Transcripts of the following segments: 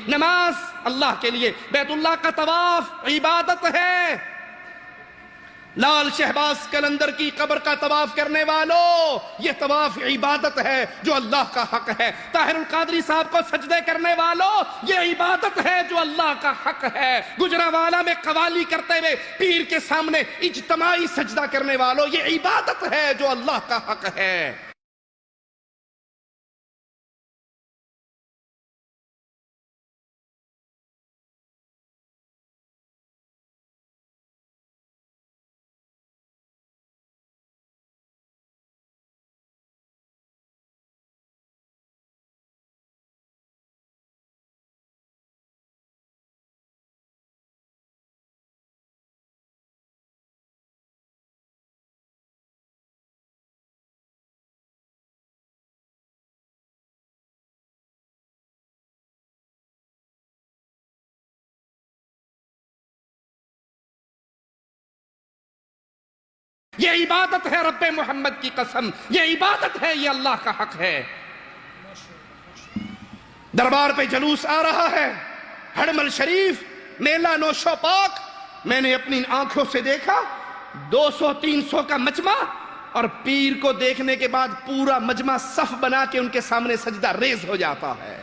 نماز اللہ کے لیے، بیت اللہ کا طواف عبادت ہے۔ لال شہباز قلندر کی قبر کا طواف کرنے والوں، یہ طواف عبادت ہے جو اللہ کا حق ہے۔ طاہر القادری صاحب کو سجدے کرنے والوں، یہ عبادت ہے جو اللہ کا حق ہے۔ گجرانوالہ میں قوالی کرتے ہوئے پیر کے سامنے اجتماعی سجدہ کرنے والوں، یہ عبادت ہے جو اللہ کا حق ہے۔ یہ عبادت ہے رب محمد کی قسم، یہ عبادت ہے، یہ اللہ کا حق ہے۔ دربار پہ جلوس آ رہا ہے، ہڑمل شریف میلہ نوشو پاک، میں نے اپنی آنکھوں سے دیکھا 200-300 کا مجمع، اور پیر کو دیکھنے کے بعد پورا مجمع صف بنا کے ان کے سامنے سجدہ ریز ہو جاتا ہے۔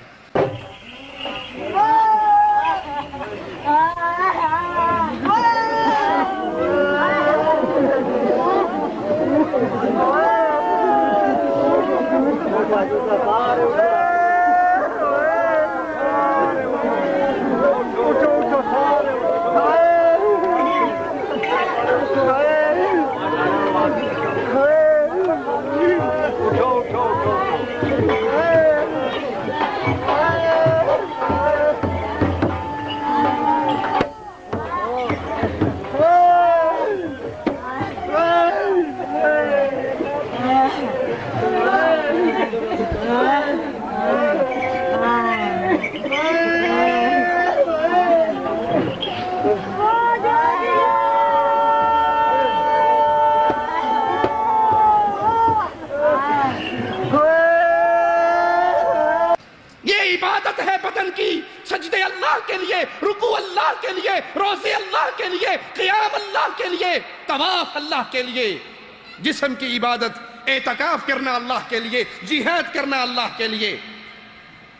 سجدے اللہ کے لیے، رکوع اللہ کے لیے، روزے اللہ کے لیے، قیام اللہ کے لیے، طواف اللہ کے لیے، جسم کی عبادت اعتکاف کرنا اللہ کے لیے، جہاد کرنا اللہ کے لیے۔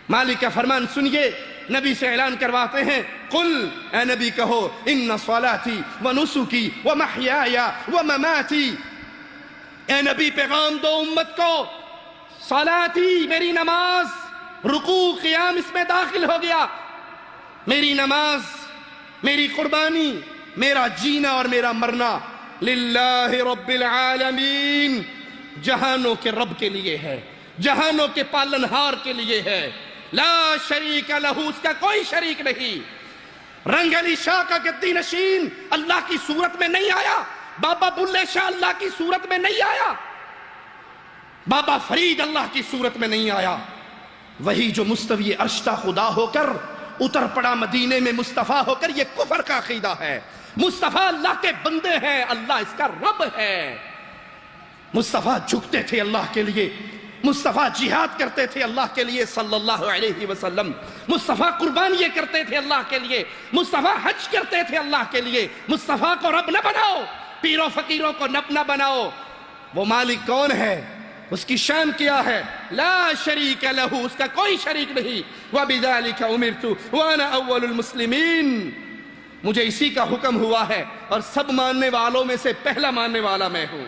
مالک کا فرمان سنیے، نبی سے اعلان کرواتے ہیں، قل اے نبی کہو، ان صلاتی و نسکی و محیای و مماتی، اے نبی پیغام دو امت کو، صلاتی میری نماز، رکوع قیام اس میں داخل ہو گیا، میری نماز، میری قربانی، میرا جینا اور میرا مرنا للہ رب العالمین، جہانوں کے رب کے لیے ہے، جہانوں کے پالنہار کے لیے ہے، لا شریک لہ، اس کا کوئی شریک نہیں۔ رنگ علی شاہ کا گدی نشین اللہ کی صورت میں نہیں آیا، بابا بلے شاہ اللہ کی صورت میں نہیں آیا، بابا فرید اللہ کی صورت میں نہیں آیا، وہی جو مستوی عرش خدا ہو کر اتر پڑا مدینے میں مصطفیٰ ہو کر، یہ کفر کا عقیدہ ہے۔ مصطفیٰ اللہ کے بندے ہیں، اللہ اس کا رب ہے۔ مصطفیٰ جھکتے تھے اللہ کے لیے، مصطفیٰ جہاد کرتے تھے اللہ کے لیے صلی اللہ علیہ وسلم، مصطفیٰ قربانیاں کرتے تھے اللہ کے لیے، مصطفیٰ حج کرتے تھے اللہ کے لیے۔ مصطفیٰ کو رب نہ بناؤ، پیروں فقیروں کو رب نہ بناؤ۔ وہ مالک کون ہے، اس کی شان کیا ہے؟ لا شریک لہ، اس کا کوئی شریک نہیں۔ وَبِذَلِكَ أُمِرْتُ وَأَنَا أَوَّلُ الْمُسْلِمِينَ، مجھے اسی کا حکم ہوا ہے اور سب ماننے والوں میں سے پہلا ماننے والا میں ہوں۔